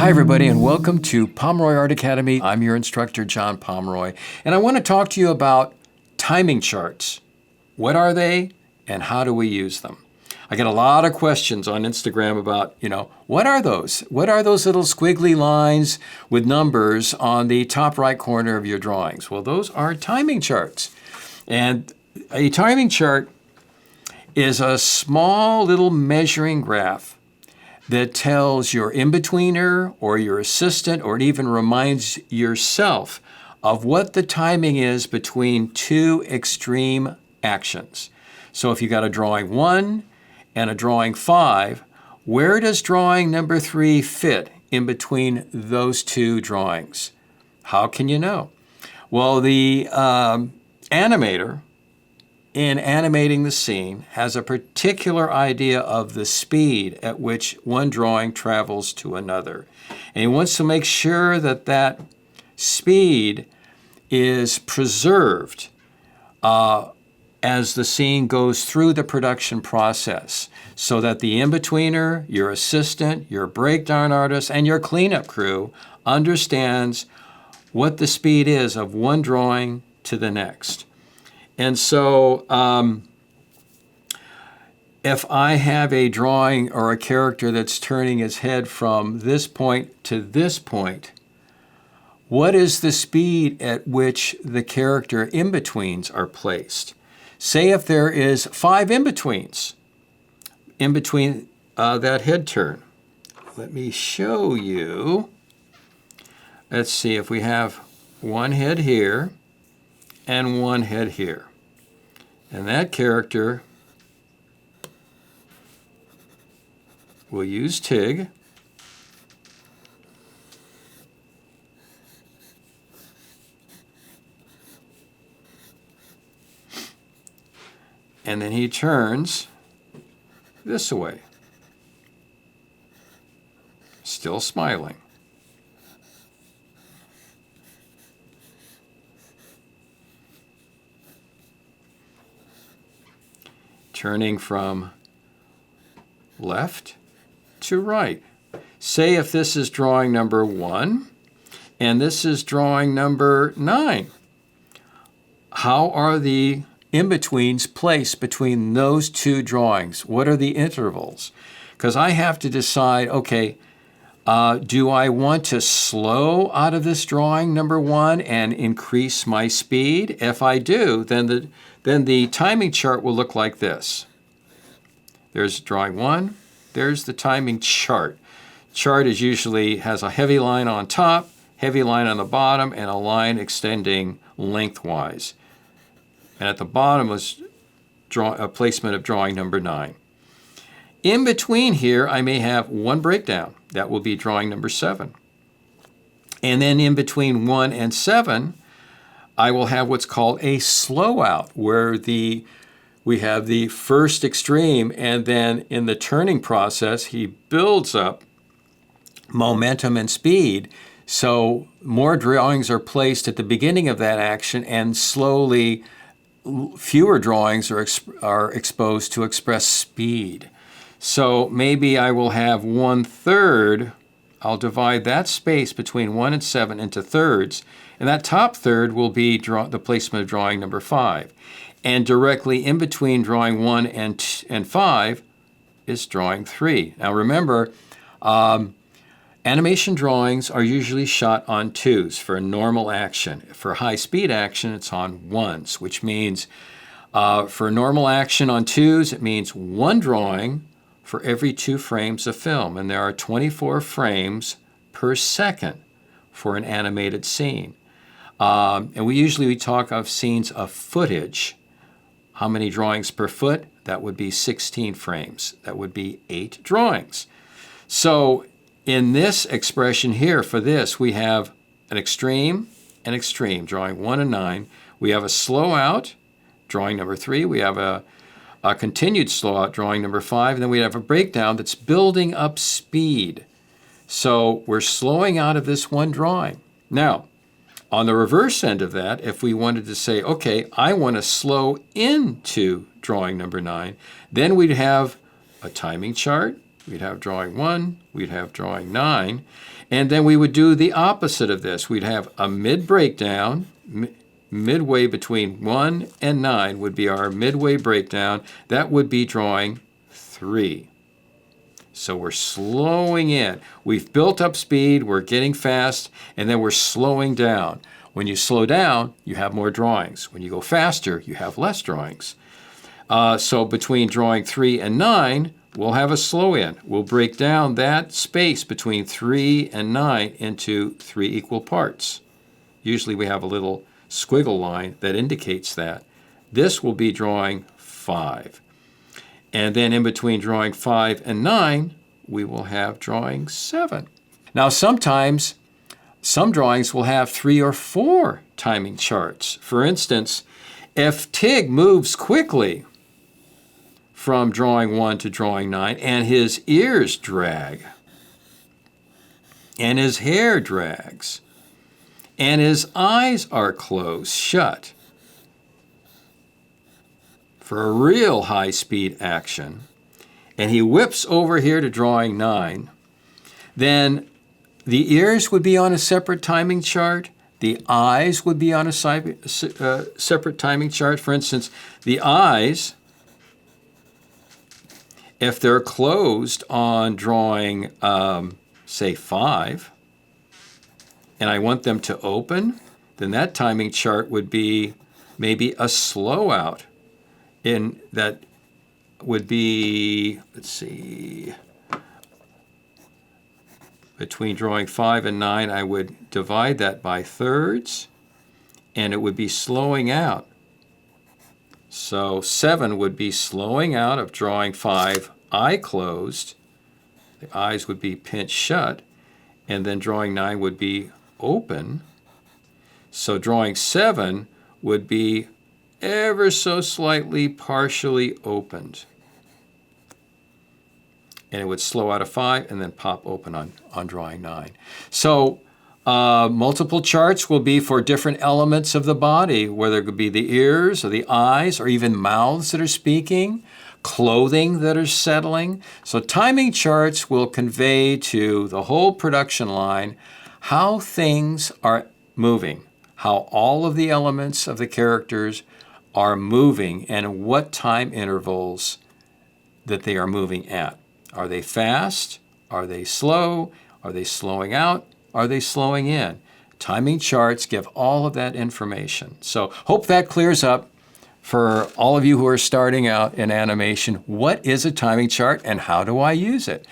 Hi, everybody, and welcome to Pomeroy Art Academy. I'm your instructor, John Pomeroy, and I want to talk to you about timing charts. What are they, and how do we use them? I get a lot of questions on Instagram about, what are those? What are those little squiggly lines with numbers on the top right corner of your drawings? Well, those are timing charts. And a timing chart is a small little measuring graph that tells your in-betweener or your assistant, or it even reminds yourself of what the timing is between two extreme actions. So if you got a drawing 1 and a drawing 5, where does drawing number 3 fit in between those two drawings? How can you know? Well, the animator, in animating the scene, has a particular idea of the speed at which one drawing travels to another. And he wants to make sure that that speed is preserved as the scene goes through the production process, so that the in-betweener, your assistant, your breakdown artist, and your cleanup crew understands what the speed is of one drawing to the next. And so if I have a drawing or a character that's turning his head from this point to this point, what is the speed at which the character in-betweens are placed? Say if there is 5 in-betweens in between that head turn. Let me show you. Let's see if we have one head here and one head here. And that character will use TIG. And then he turns this way, still smiling. Turning from left to right. Say if this is drawing number 1 and this is drawing number 9. How are the in-betweens placed between those two drawings? What are the intervals? Because I have to decide, okay, do I want to slow out of this drawing number 1 and increase my speed? If I do, then the timing chart will look like this. There's drawing 1, there's the timing chart. Chart is usually has a heavy line on top, heavy line on the bottom, and a line extending lengthwise. And at the bottom was a placement of drawing number 9. In between here, I may have one breakdown. That will be drawing number 7. And then in between 1 and 7, I will have what's called a slow out, where we have the first extreme, and then in the turning process, he builds up momentum and speed. So more drawings are placed at the beginning of that action, and slowly fewer drawings are exposed to express speed. So maybe I will have 1/3. I'll divide that space between 1 and 7 into thirds, and that top third will be the placement of drawing number 5. And directly in between drawing 1 and 5 is drawing 3. Now remember, animation drawings are usually shot on 2s for normal action. For high-speed action, it's on 1s, which means for normal action on 2s, it means one drawing for every 2 frames of film. And there are 24 frames per second for an animated scene. And we usually talk of scenes of footage. How many drawings per foot? That would be 16 frames. That would be 8 drawings. So in this expression here for this, we have an extreme and extreme, drawing 1 and 9. We have a slow out, drawing number 3. We have a continued slow out, drawing number 5. And then we have a breakdown that's building up speed. So we're slowing out of this one drawing. Now, on the reverse end of that, if we wanted to say, okay, I want to slow into drawing number 9, then we'd have a timing chart. We'd have drawing 1, we'd have drawing 9, And then we would do the opposite of this. We'd have a mid-breakdown. Midway between 1 and 9 would be our midway breakdown. That would be drawing 3. So we're slowing in. We've built up speed, we're getting fast, and then we're slowing down. When you slow down, you have more drawings. When you go faster, you have less drawings. So between drawing 3 and 9, we'll have a slow in. We'll break down that space between 3 and 9 into 3 equal parts. Usually we have a little squiggle line that indicates that. This will be drawing 5. And then in between drawing 5 and 9, we will have drawing 7. Now sometimes, some drawings will have 3 or 4 timing charts. For instance, if Tig moves quickly from drawing 1 to drawing 9, and his ears drag, and his hair drags, and his eyes are closed shut, for a real high-speed action, and he whips over here to drawing 9, then the ears would be on a separate timing chart. The eyes would be on a separate timing chart. For instance, the eyes, if they're closed on drawing, say, 5, and I want them to open, then that timing chart would be maybe a slow out. And that would be, let's see, between drawing 5 and 9, I would divide that by thirds, and it would be slowing out. So 7 would be slowing out of drawing 5, eye closed. The eyes would be pinched shut, and then drawing 9 would be open. So drawing 7 would be ever so slightly partially opened. And it would slow out of 5 and then pop open on drawing 9. So multiple charts will be for different elements of the body, whether it could be the ears or the eyes or even mouths that are speaking, clothing that are settling. So timing charts will convey to the whole production line how things are moving, how all of the elements of the characters are moving and what time intervals that they are moving at. Are they fast? Are they slow? Are they slowing out? Are they slowing in? Timing charts give all of that information. So hope that clears up for all of you who are starting out in animation. What is a timing chart and how do I use it?